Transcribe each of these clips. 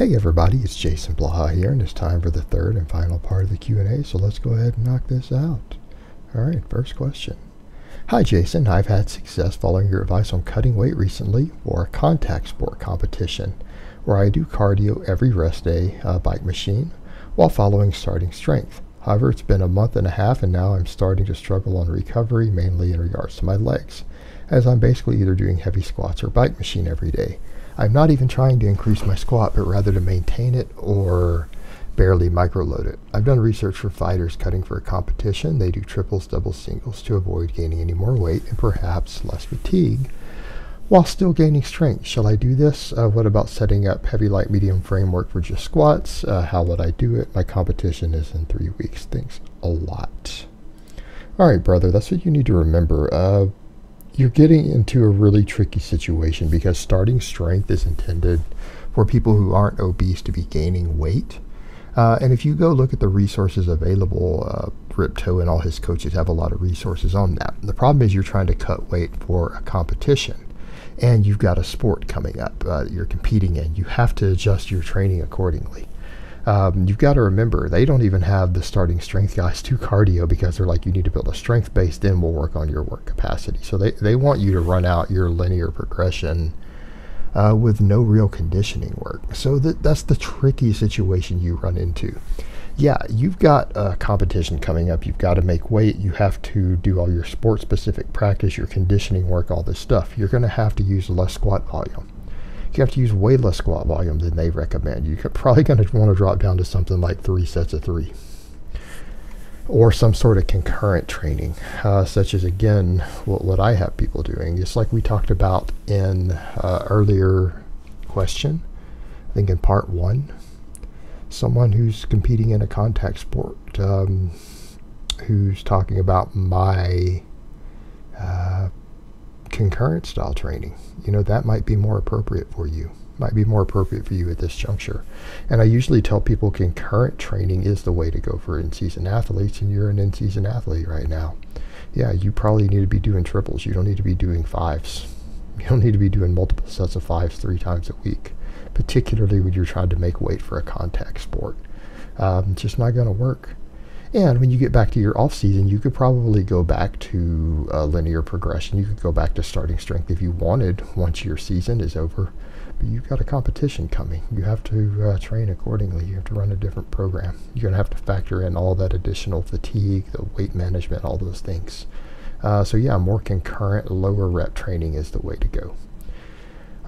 Hey everybody, it's Jason Blaha here, and it's time for the third and final part of the Q&A, so let's go ahead and knock this out. Alright, first question. Hi Jason, I've had success following your advice on cutting weight recently for a contact sport competition, where I do cardio every rest day, bike machine, while following starting strength. However, it's been a month and a half and now I'm starting to struggle on recovery, mainly in regards to my legs, as I'm basically either doing heavy squats or bike machine every day. I'm not even trying to increase my squat, but rather to maintain it or barely microload it. I've done research for fighters cutting for a competition. They do triples, doubles, singles to avoid gaining any more weight and perhaps less fatigue while still gaining strength. Shall I do this? What about setting up heavy, light, medium framework for just squats? How would I do it? My competition is in 3 weeks. Thanks a lot. All right, brother, that's what you need to remember. You're getting into a really tricky situation because starting strength is intended for people who aren't obese to be gaining weight. And if you go look at the resources available, Ripto and all his coaches have a lot of resources on that. The problem is you're trying to cut weight for a competition and you've got a sport coming up you're competing in. You have to adjust your training accordingly. You've got to remember, they don't even have the starting strength guys do cardio because they're like, you need to build a strength base, then we'll work on your work capacity. So they want you to run out your linear progression with no real conditioning work. So that's the tricky situation you run into. Yeah, you've got a competition coming up. You've got to make weight. You have to do all your sport-specific practice, your conditioning work, all this stuff. You're going to have to use less squat volume. You have to use way less squat volume than they recommend. You're probably going to want to drop down to something like 3 sets of 3. Or some sort of concurrent training, such as, again, what I have people doing. It's like we talked about in earlier question, I think in part 1. Someone who's competing in a contact sport, who's talking about my concurrent style training. You know, that might be more appropriate for you. Might be more appropriate for you at this juncture. And I usually tell people concurrent training is the way to go for in-season athletes, and you're an in-season athlete right now. Yeah, you probably need to be doing triples. You don't need to be doing 5s. You don't need to be doing multiple sets of 5s 3 times a week, particularly when you're trying to make weight for a contact sport. It's just not going to work. And when you get back to your off season, you could probably go back to linear progression. You could go back to starting strength if you wanted once your season is over. But you've got a competition coming. You have to train accordingly. You have to run a different program. You're going to have to factor in all that additional fatigue, the weight management, all those things. So yeah, more concurrent, lower rep training is the way to go.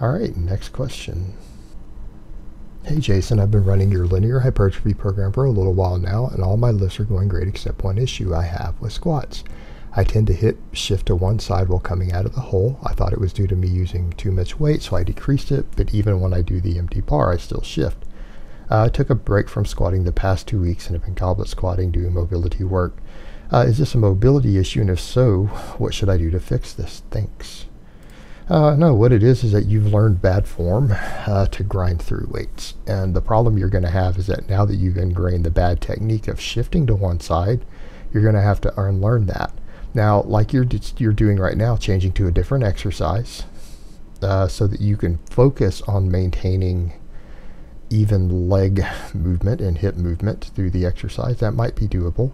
All right, next question. Hey Jason, I've been running your linear hypertrophy program for a little while now, and all my lifts are going great except one issue I have with squats. I tend to shift to one side while coming out of the hole. I thought it was due to me using too much weight, so I decreased it, but even when I do the empty bar, I still shift. I took a break from squatting the past 2 weeks and have been goblet squatting, doing mobility work. Is this a mobility issue, and if so, what should I do to fix this? Thanks. No, what it is that you've learned bad form to grind through weights. And the problem you're going to have is that now that you've ingrained the bad technique of shifting to one side, you're going to have to unlearn that. Now, like you're doing right now, changing to a different exercise so that you can focus on maintaining even leg movement and hip movement through the exercise. That might be doable.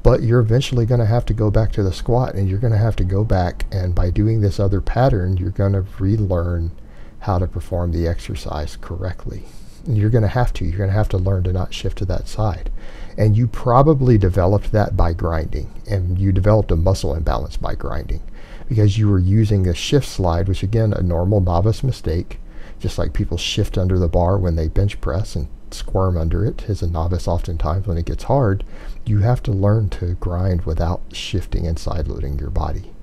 But you're eventually going to have to go back to the squat, and you're going to have to go back, and by doing this other pattern, you're going to relearn how to perform the exercise correctly. And you're going to have to learn to not shift to that side. And you probably developed that by grinding, and you developed a muscle imbalance by grinding because you were using the shift slide, which again, a normal novice mistake, just like people shift under the bar when they bench press and squirm under it as a novice. Oftentimes when it gets hard, you have to learn to grind without shifting and side loading your body.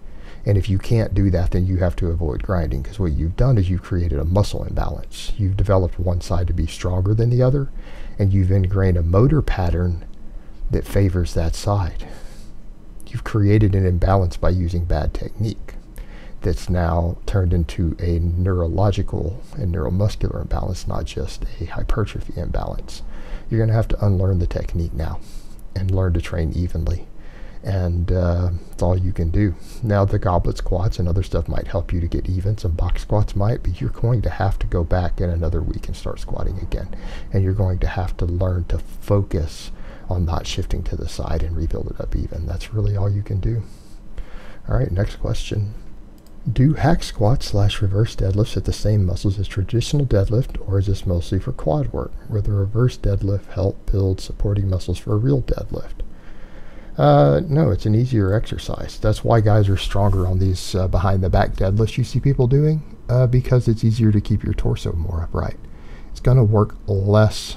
And if you can't do that, then you have to avoid grinding, because what you've done is you've created a muscle imbalance. You've developed one side to be stronger than the other, and you've ingrained a motor pattern that favors that side. You've created an imbalance by using bad technique that's now turned into a neurological and neuromuscular imbalance, not just a hypertrophy imbalance. You're going to have to unlearn the technique now and learn to train evenly. And it's all you can do. Now the goblet squats and other stuff might help you to get even. Some box squats might, but you're going to have to go back in another week and start squatting again. And you're going to have to learn to focus on not shifting to the side and rebuild it up even. That's really all you can do. All right, next question. Do hack squats / reverse deadlifts hit the same muscles as traditional deadlift, or is this mostly for quad work? Will the reverse deadlift help build supporting muscles for a real deadlift? No, it's an easier exercise. That's why guys are stronger on these behind the back deadlifts you see people doing, because it's easier to keep your torso more upright. It's going to work less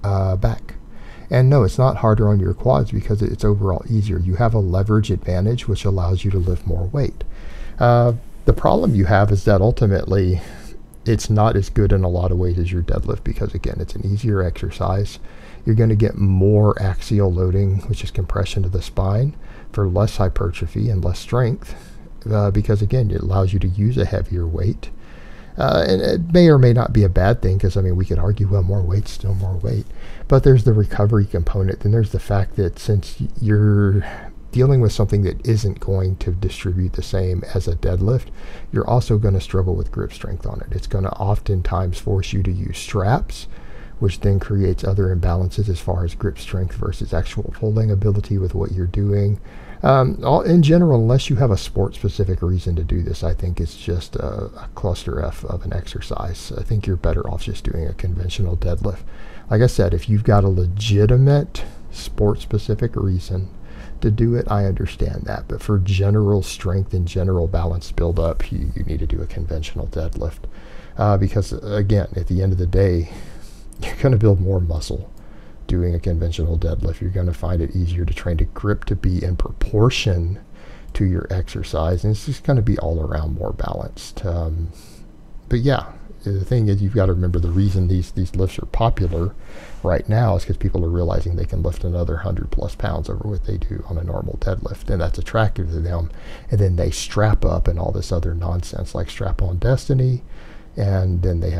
back. And no, it's not harder on your quads because it's overall easier. You have a leverage advantage, which allows you to lift more weight. The problem you have is that ultimately it's not as good in a lot of ways as your deadlift because, again, it's an easier exercise. You're going to get more axial loading, which is compression to the spine, for less hypertrophy and less strength because, again, it allows you to use a heavier weight. And it may or may not be a bad thing because, I mean, we could argue, well, more weight's still more weight. But there's the recovery component. Then there's the fact that since you're dealing with something that isn't going to distribute the same as a deadlift, you're also going to struggle with grip strength on it. It's going to oftentimes force you to use straps, which then creates other imbalances as far as grip strength versus actual pulling ability with what you're doing. In general, unless you have a sport-specific reason to do this, I think it's just a cluster F of an exercise. I think you're better off just doing a conventional deadlift. Like I said, if you've got a legitimate sport-specific reason to do it, I understand that. But for general strength and general balance build-up, you need to do a conventional deadlift. Because, again, at the end of the day, you're going to build more muscle doing a conventional deadlift. You're going to find it easier to train to grip to be in proportion to your exercise, and it's just going to be all around more balanced. But yeah, the thing is, you've got to remember the reason these lifts are popular right now is because people are realizing they can lift another 100+ pounds over what they do on a normal deadlift, and that's attractive to them. And then they strap up and all this other nonsense like strap-on destiny, and then they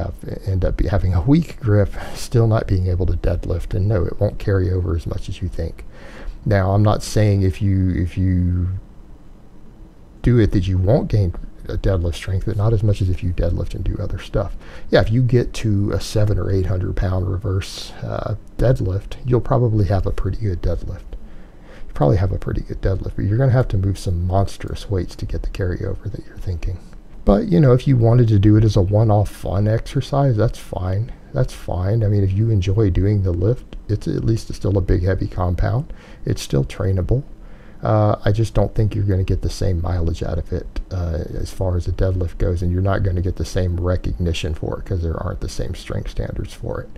end up having a weak grip, still not being able to deadlift. And no, it won't carry over as much as you think. Now, I'm not saying if you do it that you won't gain a deadlift strength, but not as much as if you deadlift and do other stuff. Yeah, if you get to a 700 or 800 pound reverse deadlift, you'll probably have a pretty good deadlift. You probably have a pretty good deadlift, but you're going to have to move some monstrous weights to get the carryover that you're thinking. But, you know, if you wanted to do it as a one-off fun exercise, that's fine. That's fine. I mean, if you enjoy doing the lift, it's at least still a big, heavy compound. It's still trainable. I just don't think you're going to get the same mileage out of it as far as the deadlift goes, and you're not going to get the same recognition for it because there aren't the same strength standards for it.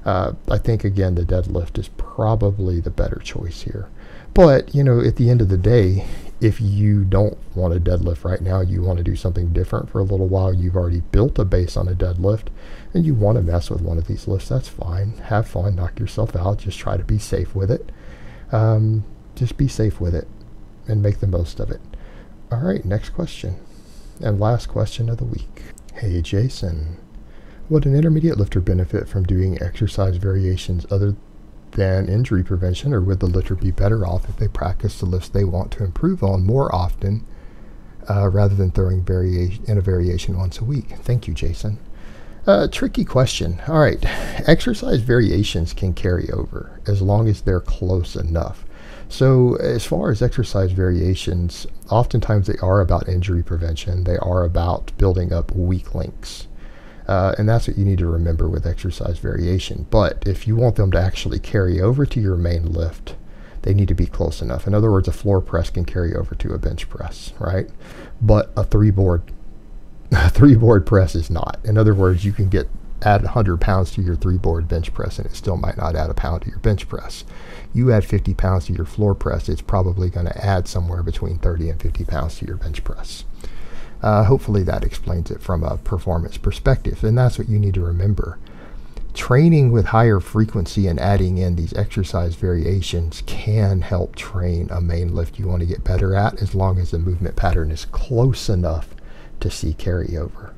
I think, again, the deadlift is probably the better choice here. But, you know, at the end of the day, if you don't want a deadlift right now, you want to do something different for a little while, you've already built a base on a deadlift, and you want to mess with one of these lifts, that's fine. Have fun, knock yourself out, just try to be safe with it. Just be safe with it and make the most of it. All right, next question. And last question of the week. Hey, Jason, would an intermediate lifter benefit from doing exercise variations other than injury prevention, or would the lifter be better off if they practice the lifts they want to improve on more often rather than throwing in a variation once a week? Thank you, Jason. Tricky question. All right, exercise variations can carry over as long as they're close enough. So as far as exercise variations, oftentimes they are about injury prevention. They are about building up weak links. And that's what you need to remember with exercise variation. But if you want them to actually carry over to your main lift, they need to be close enough. In other words, a floor press can carry over to a bench press, right? But a three-board press is not. In other words, you can add 100 pounds to your three-board bench press, and it still might not add a pound to your bench press. You add 50 pounds to your floor press, it's probably going to add somewhere between 30 and 50 pounds to your bench press. Hopefully that explains it from a performance perspective, and that's what you need to remember. Training with higher frequency and adding in these exercise variations can help train a main lift you want to get better at, as long as the movement pattern is close enough to see carryover.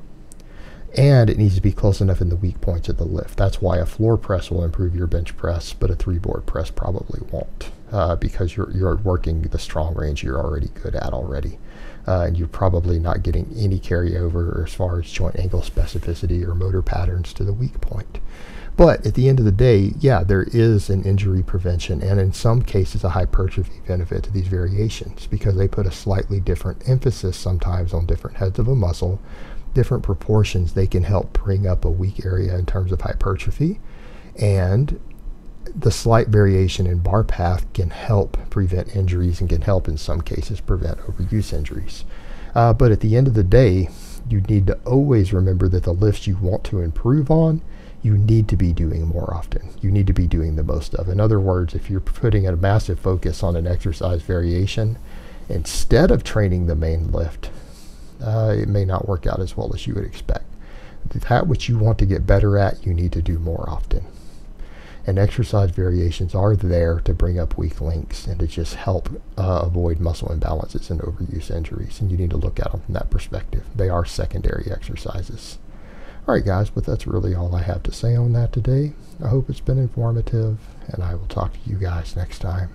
And it needs to be close enough in the weak points of the lift. That's why a floor press will improve your bench press, but a 3-board press probably won't, because you're working the strong range you're already good at already. And you're probably not getting any carryover as far as joint angle specificity or motor patterns to the weak point. But at the end of the day, yeah, there is an injury prevention and in some cases a hypertrophy benefit to these variations, because they put a slightly different emphasis sometimes on different heads of a muscle, different proportions. They can help bring up a weak area in terms of hypertrophy, and the slight variation in bar path can help prevent injuries and can help in some cases prevent overuse injuries. But at the end of the day, you need to always remember that the lifts you want to improve on, you need to be doing more often. You need to be doing the most of. In other words, if you're putting a massive focus on an exercise variation, instead of training the main lift, it may not work out as well as you would expect. That which you want to get better at, you need to do more often. And exercise variations are there to bring up weak links and to just help avoid muscle imbalances and overuse injuries. And you need to look at them from that perspective. They are secondary exercises. All right, guys, but that's really all I have to say on that today. I hope it's been informative, and I will talk to you guys next time.